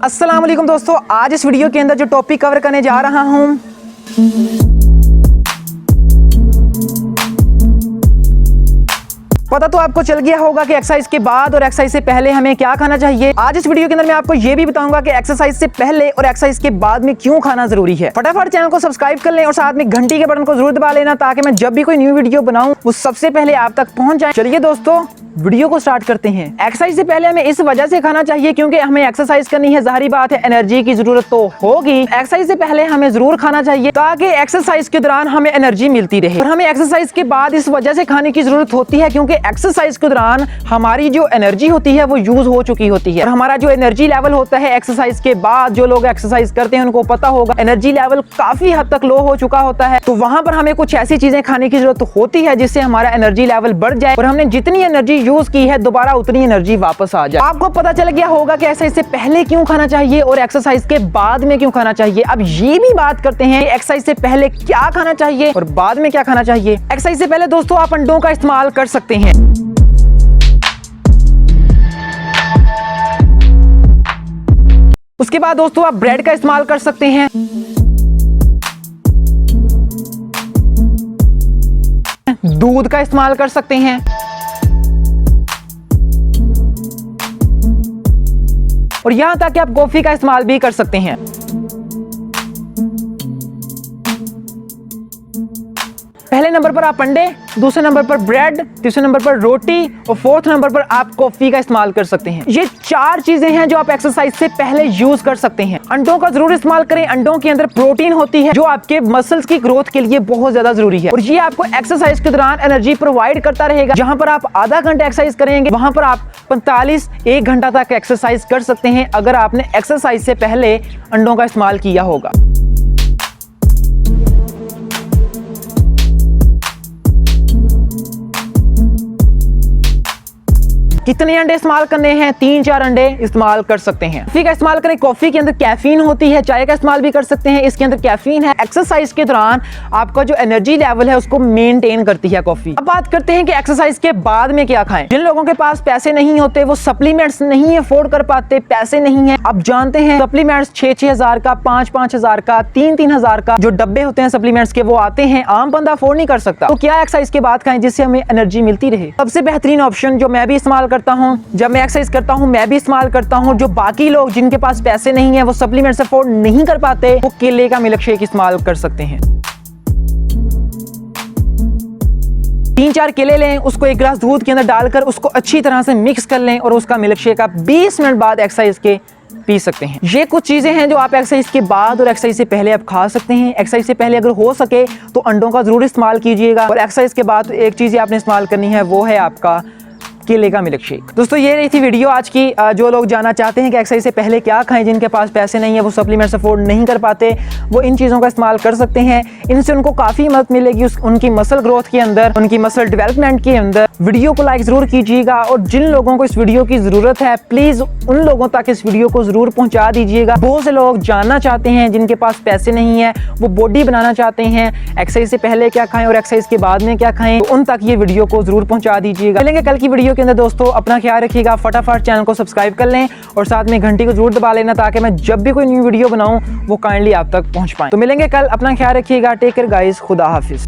अस्सलाम वालेकुम दोस्तों, आज इस वीडियो के अंदर जो टॉपिक कवर करने जा रहा हूं पता तो आपको चल गया होगा कि एक्सरसाइज के बाद और एक्सरसाइज से पहले हमें क्या खाना चाहिए। आज इस वीडियो के अंदर मैं आपको ये भी बताऊंगा कि एक्सरसाइज से पहले और एक्सरसाइज के बाद में क्यों खाना जरूरी है। फटाफट चैनल को सब्सक्राइब कर लें और साथ में घंटी के बटन को जरूर दबा लेना ताकि मैं जब भी कोई न्यू वीडियो बनाऊं वो सबसे पहले आप तक पहुंच जाए। चलिए दोस्तों वीडियो को स्टार्ट करते हैं। एक्सरसाइज से पहले हमें इस वजह से खाना चाहिए क्योंकि हमें एक्सरसाइज करनी है, जाहिर बात है एनर्जी की जरूरत तो होगी। एक्सरसाइज से पहले हमें जरूर खाना चाहिए ताकि एक्सरसाइज के दौरान हमें एनर्जी मिलती रहे। और हमें एक्सरसाइज के बाद इस वजह से खाने की जरूरत होती है क्योंकि एक्सरसाइज के दौरान हमारी जो एनर्जी होती है वो यूज हो चुकी होती है और हमारा जो एनर्जी लेवल होता है एक्सरसाइज के बाद, जो लोग एक्सरसाइज करते हैं उनको पता होगा एनर्जी लेवल काफी हद तक लो हो चुका होता है। तो वहां पर हमें कुछ ऐसी चीजें खाने की जरूरत होती है जिससे हमारा एनर्जी लेवल बढ़ जाए और हमने जितनी एनर्जी यूज की है दोबारा उतनी एनर्जी वापस आ जाए। आपको पता चल गया होगा कि एक्सरसाइज से पहले क्यों खाना चाहिए और एक्सरसाइज के बाद में क्यों खाना चाहिए। अब ये भी बात करते हैं एक्सरसाइज से पहले क्या खाना चाहिए और बाद में क्या खाना चाहिए। एक्सरसाइज से पहले दोस्तों आप अंडों का इस्तेमाल कर सकते हैं। उसके बाद दोस्तों आप ब्रेड का इस्तेमाल कर सकते हैं। दूध का इस्तेमाल कर सकते हैं और यहां तक कि आप कॉफी का इस्तेमाल भी कर सकते हैं। पहले नंबर पर आप अंडे, दूसरे नंबर पर ब्रेड, तीसरे नंबर पर रोटी और फोर्थ नंबर पर आप कॉफी का इस्तेमाल कर सकते हैं। ये चार चीजें हैं जो आप एक्सरसाइज से पहले यूज कर सकते हैं। अंडों का जरूर इस्तेमाल करें। अंडों के अंदर प्रोटीन होती है जो आपके मसल्स की ग्रोथ के लिए बहुत ज्यादा जरूरी है और ये आपको एक्सरसाइज के दौरान एनर्जी प्रोवाइड करता रहेगा। जहां पर आप आधा घंटा एक्सरसाइज करेंगे वहां पर आप 45-1 घंटा तक एक्सरसाइज कर सकते हैं अगर आपने एक्सरसाइज से पहले अंडों का इस्तेमाल किया होगा। कितने अंडे इस्तेमाल करने हैं? 3-4 अंडे इस्तेमाल कर सकते हैं। कॉफी का इस्तेमाल करें। कॉफी के अंदर कैफीन होती है। चाय का इस्तेमाल भी कर सकते हैं, इसके अंदर कैफीन है। एक्सरसाइज के दौरान आपका जो एनर्जी लेवल है उसको मेंटेन करती है कॉफी। अब बात करते हैं कि एक्सरसाइज के बाद में क्या खाएं। जिन लोगों के पास पैसे नहीं होते, वो सप्लीमेंट्स नहीं अफोर्ड कर पाते, पैसे नहीं है, आप जानते हैं सप्लीमेंट्स 6-6 हजार का, 5-5 हजार का, 3-3 हजार का जो डब्बे होते हैं सप्लीमेंट्स के वो आते हैं, आम बंदा अफोर्ड नहीं कर सकता। तो क्या एक्सरसाइज के बाद खाएं जिससे हमें एनर्जी मिलती रहे। सबसे बेहतरीन ऑप्शन जो मैं भी इस्तेमाल करता हूं, जब मैं एक्सरसाइज करता हूं मैं भी इस्तेमाल करता हूं, जो बाकी लोग जिनके पास पैसे नहीं है, वो सप्लीमेंट्स अफोर्ड नहीं कर पाते, वो केले का मिल्क शेक इस्तेमाल कर सकते हैं। 3-4 केले लें, उसको 1 गिलास दूध के अंदर डालकर उसको अच्छी तरह से मिक्स कर लें और उसका मिल्क शेक आप 20 मिनट बाद एक्सरसाइज के पी सकते हैं। ये कुछ चीजें हैं जो आप एक्सरसाइज के बाद और एक्सरसाइज से पहले आप खा सकते हैं। एक्सरसाइज से पहले अगर हो सके तो अंडों का जरूर इस्तेमाल कीजिएगा और एक्सरसाइज के बाद एक चीज आपने इस्तेमाल करनी है, वो है आपका केले का मिल्क शेक। दोस्तों ये रही थी वीडियो आज की। जो लोग जानना चाहते हैं कि एक्सरसाइज से पहले क्या खाएं, जिनके पास पैसे नहीं है, वो सप्लीमेंट्स अफोर्ड नहीं कर पाते, वो इन चीज़ों का इस्तेमाल कर सकते हैं। इनसे उनको काफ़ी मदद मिलेगी उनकी मसल ग्रोथ के अंदर, उनकी मसल डेवलपमेंट के अंदर। वीडियो को लाइक ज़रूर कीजिएगा और जिन लोगों को इस वीडियो की ज़रूरत है प्लीज़ उन लोगों तक इस वीडियो को ज़रूर पहुँचा दीजिएगा। बहुत से लोग जानना चाहते हैं जिनके पास पैसे नहीं है, वो बॉडी बनाना चाहते हैं, एक्सरसाइज से पहले क्या खाएं और एक्सरसाइज के बाद में क्या खाएं, तो उन तक ये वीडियो को ज़रूर पहुँचा दीजिएगा। मिलेंगे कल की वीडियो के अंदर। दोस्तों अपना ख्याल रखिएगा। फटाफट चैनल को सब्सक्राइब कर लें और साथ में घंटी को जरूर दबा लेना ताकि मैं जब भी कोई न्यू वीडियो बनाऊं वो काइंडली आप तक पहुंच पाए। तो मिलेंगे कल। अपना ख्याल रखिएगा। Take care guys. खुदा हाफिज।